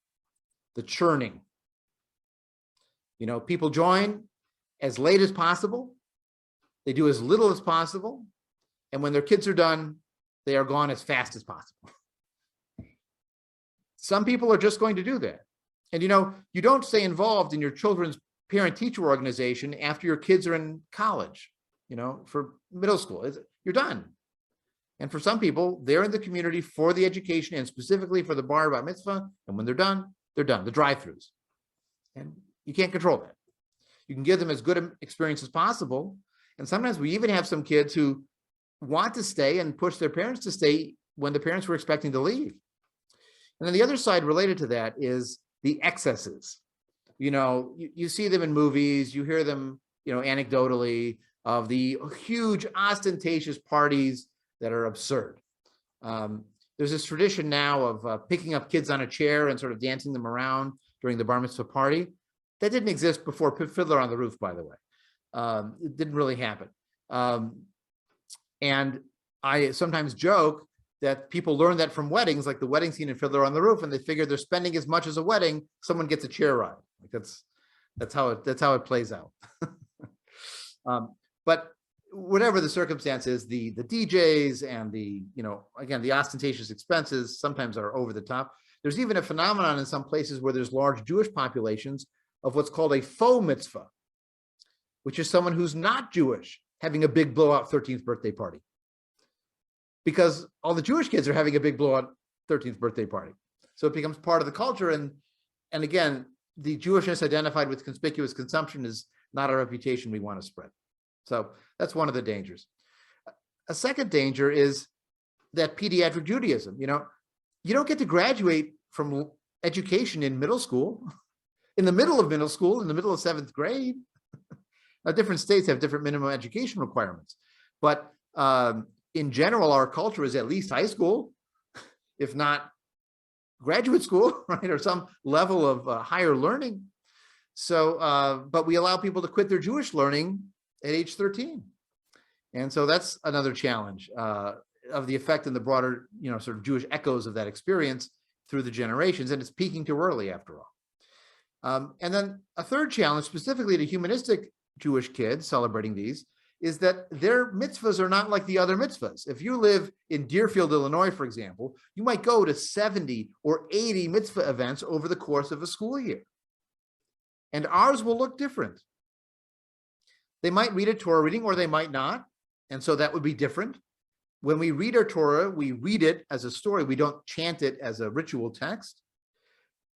the churning. People join as late as possible. They do as little as possible. And when their kids are done, they are gone as fast as possible. Some people are just going to do that. And you don't stay involved in your children's parent-teacher organization after your kids are in college, for middle school. You're done. And for some people, they're in the community for the education and specifically for the bar bat mitzvah. And when they're done, the drive-throughs. And you can't control that. You can give them as good an experience as possible. And sometimes we even have some kids who want to stay and push their parents to stay when the parents were expecting to leave. And then the other side related to that is the excesses. You see them in movies, you hear them, anecdotally of the huge ostentatious parties that are absurd. There's this tradition now of picking up kids on a chair and sort of dancing them around during the bar mitzvah party. That didn't exist before Fiddler on the Roof, by the way. It didn't really happen. And I sometimes joke that people learn that from weddings, like the wedding scene in Fiddler on the Roof, and they figure they're spending as much as a wedding, someone gets a chair ride. Like that's how it plays out. But whatever the circumstances, the DJs and again, the ostentatious expenses sometimes are over the top. There's even a phenomenon in some places where there's large Jewish populations of what's called a faux mitzvah, which is someone who's not Jewish having a big blowout 13th birthday party. Because all the Jewish kids are having a big blowout 13th birthday party. So it becomes part of the culture. And again, the Jewishness identified with conspicuous consumption is not a reputation we want to spread. So that's one of the dangers. A second danger is that pediatric Judaism. You don't get to graduate from education in middle school, in the middle of middle school, in the middle of 7th grade. Now, different states have different minimum education requirements, but in general, our culture is at least high school, if not graduate school, right, or some level of higher learning. So, but we allow people to quit their Jewish learning at age 13. And so that's another challenge of the effect and the broader, sort of Jewish echoes of that experience through the generations, and it's peaking too early after all. And then a third challenge, specifically to humanistic Jewish kids celebrating these, is that their mitzvahs are not like the other mitzvahs. If you live in Deerfield, Illinois, for example, you might go to 70 or 80 mitzvah events over the course of a school year. And ours will look different. They might read a Torah reading or they might not. And so that would be different. When we read our Torah, we read it as a story. We don't chant it as a ritual text.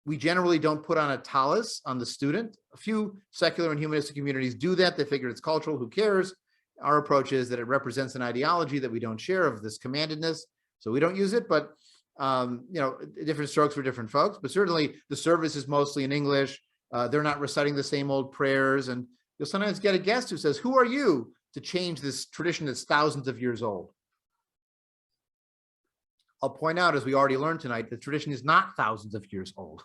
We generally don't put on a tallis on the student. A few secular and humanistic communities do that. They figure it's cultural, who cares? Our approach is that it represents an ideology that we don't share of this commandedness. So we don't use it, but different strokes for different folks. But certainly the service is mostly in English. They're not reciting the same old prayers. And you'll sometimes get a guest who says, who are you to change this tradition that's thousands of years old? I'll point out, as we already learned tonight, the tradition is not thousands of years old.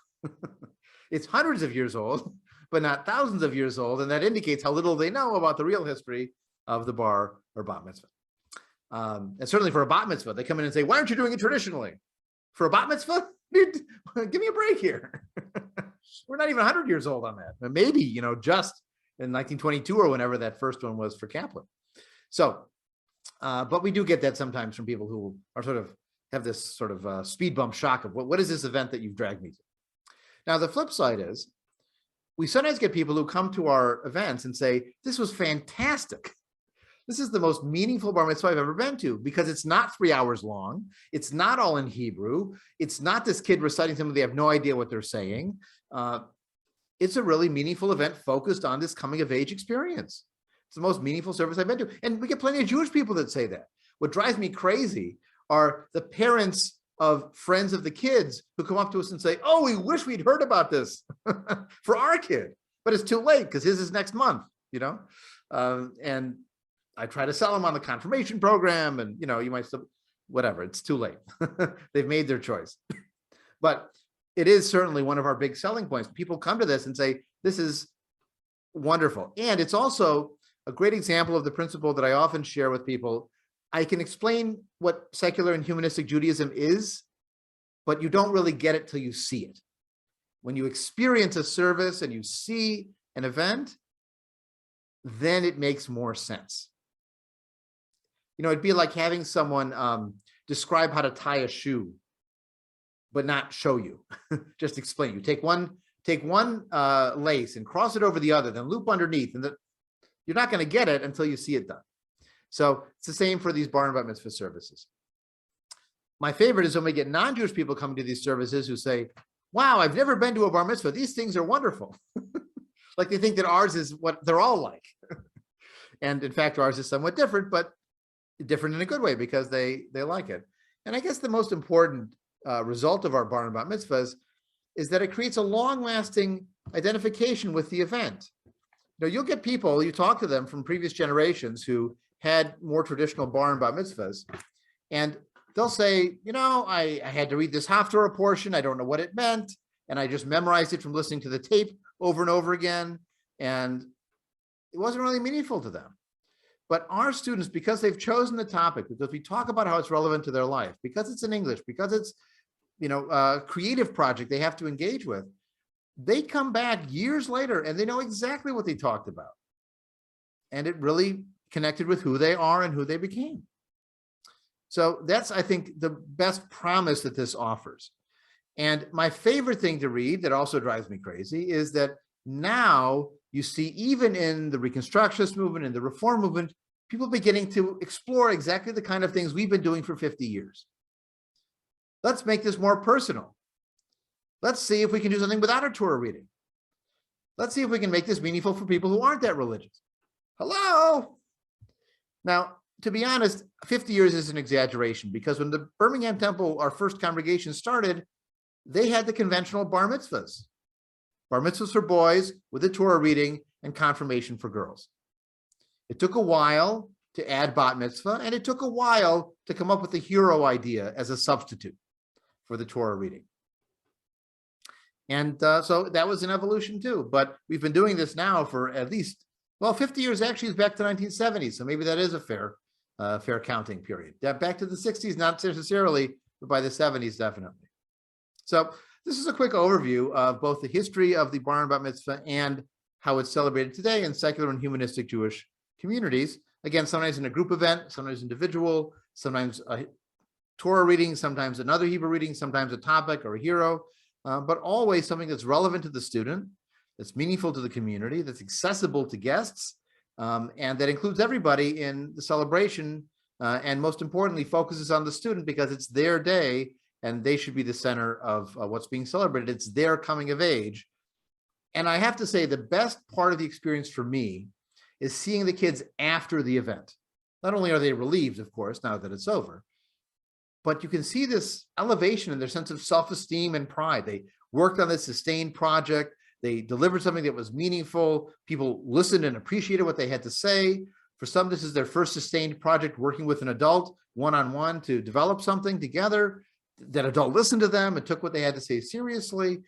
It's hundreds of years old, but not thousands of years old. And that indicates how little they know about the real history of the bar or bat mitzvah. And certainly for a bat mitzvah, they come in and say, why aren't you doing it traditionally? For a bat mitzvah? Dude, give me a break here. We're not even 100 years old on that. But maybe, just in 1922 or whenever that first one was for Kaplan. So, but we do get that sometimes from people who are sort of have this sort of speed bump shock of what is this event that you've dragged me to? Now, the flip side is we sometimes get people who come to our events and say, this was fantastic. This is the most meaningful bar mitzvah I've ever been to, because it's not 3 hours long. It's not all in Hebrew. It's not this kid reciting something they have no idea what they're saying. It's a really meaningful event focused on this coming of age experience. It's the most meaningful service I've been to. And we get plenty of Jewish people that say that. What drives me crazy are the parents of friends of the kids who come up to us and say, oh, we wish we'd heard about this for our kid, but it's too late because his is next month, and I try to sell them on the confirmation program and, you might still, whatever, it's too late. They've made their choice. But it is certainly one of our big selling points. People come to this and say, this is wonderful. And it's also a great example of the principle that I often share with people. I can explain what secular and humanistic Judaism is, but you don't really get it till you see it. When you experience a service and you see an event, then it makes more sense. It'd be like having someone describe how to tie a shoe, but not show you, just explain. You take one lace and cross it over the other, then loop underneath, and you're not going to get it until you see it done. So it's the same for these bar and bat mitzvah services. my favorite is when we get non-Jewish people coming to these services who say, wow, I've never been to a bar mitzvah. These things are wonderful. Like they think that ours is what they're all like. And in fact, ours is somewhat different, but different in a good way because they like it. And I guess the most important result of our bar and bat mitzvahs is that it creates a long-lasting identification with the event. You know, you'll get people, you talk to them from previous generations who had more traditional bar and bat mitzvahs, and they'll say, you know, I had to read this Haftarah portion. I don't know what it meant. And I just memorized it from listening to the tape over and over again. And it wasn't really meaningful to them. But our students, because they've chosen the topic, because we talk about how it's relevant to their life, because it's in English, because it's, you know, a creative project they have to engage with, they come back years later and they know exactly what they talked about. And it really connected with who they are and who they became. So that's, I think, the best promise that this offers. And my favorite thing to read that also drives me crazy is that now you see, even in the Reconstructionist movement and the Reform movement, people beginning to explore exactly the kind of things we've been doing for 50 years. Let's make this more personal. Let's see if we can do something without a Torah reading. Let's see if we can make this meaningful for people who aren't that religious. Hello? Now, to be honest, 50 years is an exaggeration, because when the Birmingham Temple, our first congregation, started, they had the conventional bar mitzvahs. Bar mitzvahs for boys with a Torah reading and confirmation for girls. It took a while to add bat mitzvah, and it took a while to come up with the hero idea as a substitute for the Torah reading. And so that was an evolution too, but we've been doing this now for at least, well, 50 years actually is back to 1970, so maybe that is a fair counting period. Back to the 60s, not necessarily, but by the 70s, definitely. So this is a quick overview of both the history of the bar and bat mitzvah and how it's celebrated today in secular and humanistic Jewish communities. Again, sometimes in a group event, sometimes individual, sometimes a Torah reading, sometimes another Hebrew reading, sometimes a topic or a hero, but always something that's relevant to the student, that's meaningful to the community, that's accessible to guests, and that includes everybody in the celebration, and most importantly, focuses on the student because it's their day and they should be the center of what's being celebrated. It's their coming of age. And I have to say, the best part of the experience for me is seeing the kids after the event. Not only are they relieved, of course, now that it's over, but you can see this elevation in their sense of self-esteem and pride. They worked on this sustained project. They delivered something that was meaningful. People listened and appreciated what they had to say. For some, this is their first sustained project, working with an adult one-on-one to develop something together. That adult listened to them and took what they had to say seriously.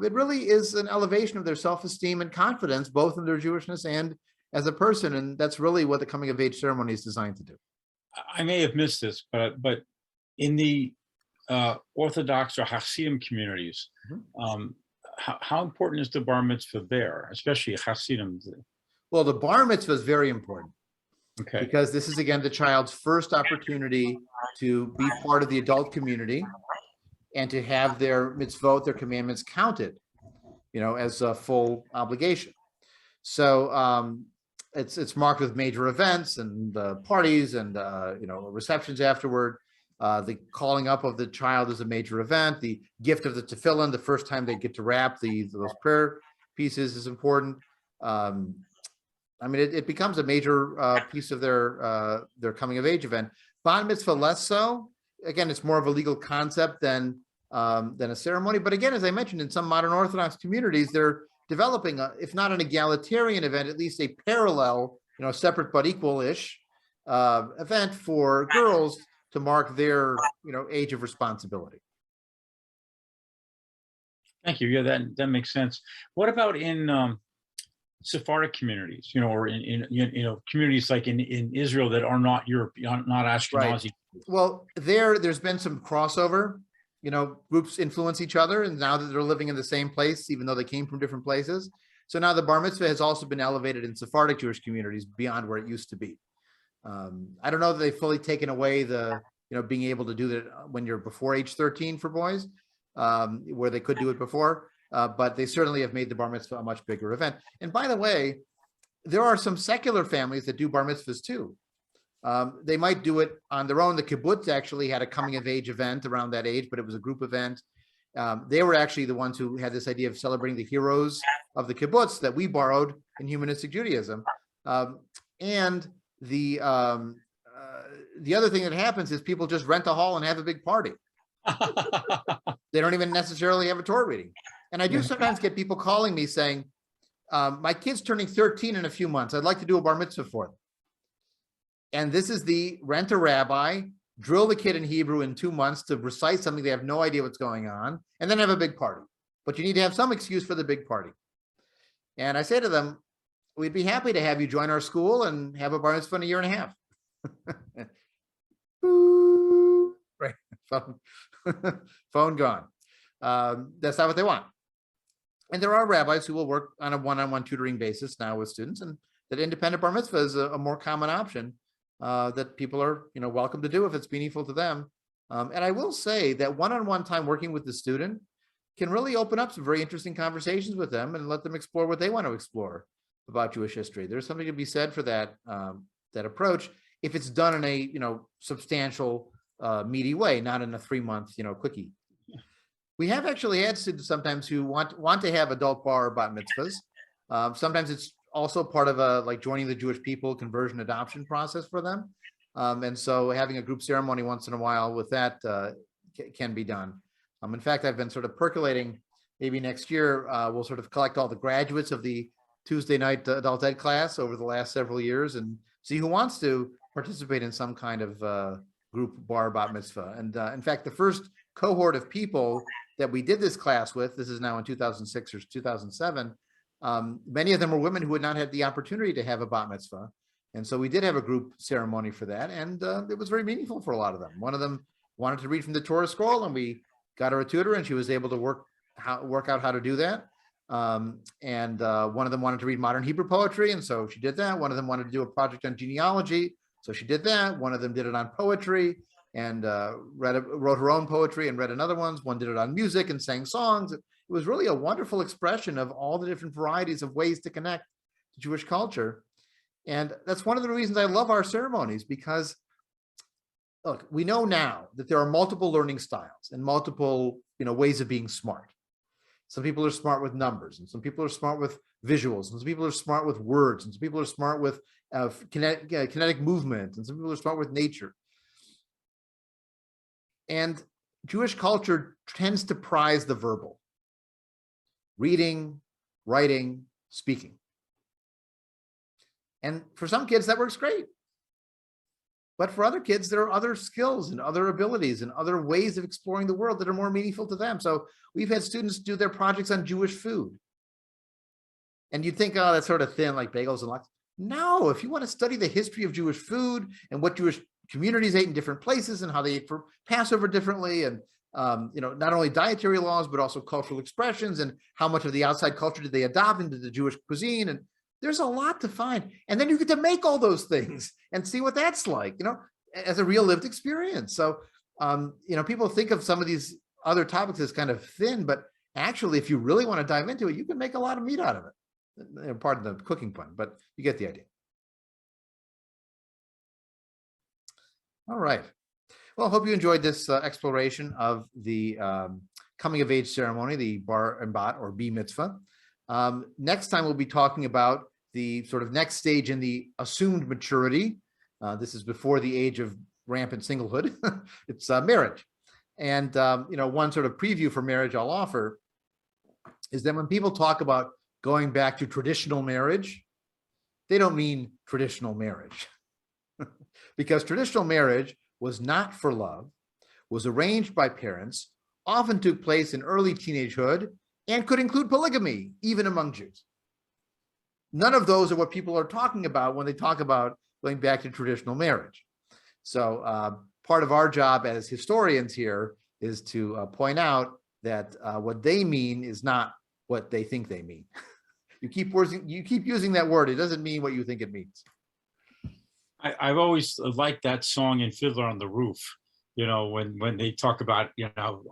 It really is an elevation of their self-esteem and confidence, both in their Jewishness and as a person. And that's really what the coming of age ceremony is designed to do. I may have missed this, but in the Orthodox or Hasidim communities, how important is the bar mitzvah there, especially Hasidim? Well, the bar mitzvah is very important. Okay. Because this is, again, the child's first opportunity to be part of the adult community and to have their mitzvot, their commandments, counted, you know, as a full obligation. So it's marked with major events and parties and you know, receptions afterward. The calling up of the child is a major event. The gift of the tefillin, the first time they get to wrap those prayer pieces, is important. I mean, it becomes a major piece of their coming of age event. Bat mitzvah less so. Again, it's more of a legal concept than a ceremony. But again, as I mentioned, in some modern Orthodox communities, they're developing, if not an egalitarian event, at least a parallel, you know, separate but equal-ish event for girls to mark their, you know, age of responsibility. Thank you. Yeah, that makes sense. What about in Sephardic communities, you know, or in you know, communities like in Israel that are not European, not Ashkenazi? Right. Well, there's been some crossover. You know, groups influence each other, and now that they're living in the same place, even though they came from different places. So now the bar mitzvah has also been elevated in Sephardic Jewish communities beyond where it used to be. I don't know that they've fully taken away the, you know, being able to do that when you're before age 13 for boys, where they could do it before, but they certainly have made the bar mitzvah a much bigger event. And by the way, there are some secular families that do bar mitzvahs too. They might do it on their own. The kibbutz actually had a coming of age event around that age, but it was a group event. They were actually the ones who had this idea of celebrating the heroes of the kibbutz that we borrowed in humanistic Judaism. And the other thing that happens is people just rent a hall and have a big party. They don't even necessarily have a Torah reading. And I do sometimes get people calling me saying, my kid's turning 13 in a few months. I'd like to do a bar mitzvah for them. And this is the rent a rabbi, drill the kid in Hebrew in 2 months to recite something they have no idea what's going on, and then have a big party. But you need to have some excuse for the big party. And I say to them, we'd be happy to have you join our school and have a bar mitzvah in a year and a half. Right, phone gone. That's not what they want. And there are rabbis who will work on a one-on-one tutoring basis now with students, and that independent bar mitzvah is a more common option that people are, welcome to do if it's meaningful to them. And I will say that one-on-one time working with the student can really open up some very interesting conversations with them and let them explore what they want to explore about Jewish history. There's something to be said for that that approach if it's done in a substantial, meaty way, not in a 3-month quickie. We have actually had students sometimes who want to have adult bar or bat mitzvahs. Sometimes it's also part of a joining the Jewish people conversion adoption process for them. And so having a group ceremony once in a while with that can be done. In fact, I've been sort of percolating, maybe next year, we'll sort of collect all the graduates of the Tuesday night adult ed class over the last several years and see who wants to participate in some kind of group bar bat mitzvah. And in fact, the first cohort of people that we did this class with, this is now in 2006 or 2007, many of them were women who had not had the opportunity to have a bat mitzvah. And so we did have a group ceremony for that. And it was very meaningful for a lot of them. One of them wanted to read from the Torah scroll, and we got her a tutor, and she was able to work out how to do that. And one of them wanted to read modern Hebrew poetry, and so she did that. One of them wanted to do a project on genealogy, so she did that. One of them did it on poetry and wrote her own poetry and read another ones. One did it on music and sang songs. It was really a wonderful expression of all the different varieties of ways to connect to Jewish culture. And that's one of the reasons I love our ceremonies, because look, we know now that there are multiple learning styles and multiple ways of being smart. Some people are smart with numbers, and some people are smart with visuals, and some people are smart with words, and some people are smart with kinetic movement, and some people are smart with nature. And Jewish culture tends to prize the verbal: reading, writing, speaking. And for some kids, that works great. But for other kids, there are other skills and other abilities and other ways of exploring the world that are more meaningful to them. So we've had students do their projects on Jewish food. And you'd think, oh, that's sort of thin, like bagels and lox. No, if you want to study the history of Jewish food and what Jewish communities ate in different places and how they ate for Passover differently, and not only dietary laws, but also cultural expressions, and how much of the outside culture did they adopt into the Jewish cuisine. And there's a lot to find. And then you get to make all those things and see what that's like, as a real lived experience. So, people think of some of these other topics as kind of thin, but actually, if you really want to dive into it, you can make a lot of meat out of it. Pardon the cooking pun, but you get the idea. All right. Well, I hope you enjoyed this exploration of the coming of age ceremony, the bar and bat or B Mitzvah. Next time, we'll be talking about the sort of next stage in the assumed maturity. This is before the age of rampant singlehood. It's marriage. And, one sort of preview for marriage I'll offer is that when people talk about going back to traditional marriage, they don't mean traditional marriage. Because traditional marriage was not for love, was arranged by parents, often took place in early teenagehood, and could include polygamy, even among Jews. None of those are what people are talking about when they talk about going back to traditional marriage. So part of our job as historians here is to point out that what they mean is not what they think they mean. You keep using that word. It doesn't mean what you think it means. I've always liked that song in Fiddler on the Roof. When they talk about,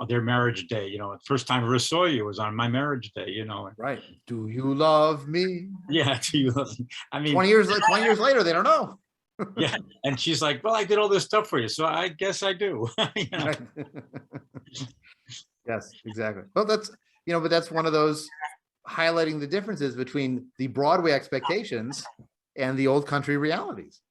their marriage day, first time I ever saw you was on my marriage day, Right. Do you love me? Yeah. Do you love me? I mean, 20 years later, they don't know. Yeah, and she's like, well, I did all this stuff for you, so I guess I do. You know? Right. Yes, exactly. Well, that's, but that's one of those highlighting the differences between the Broadway expectations and the old country realities.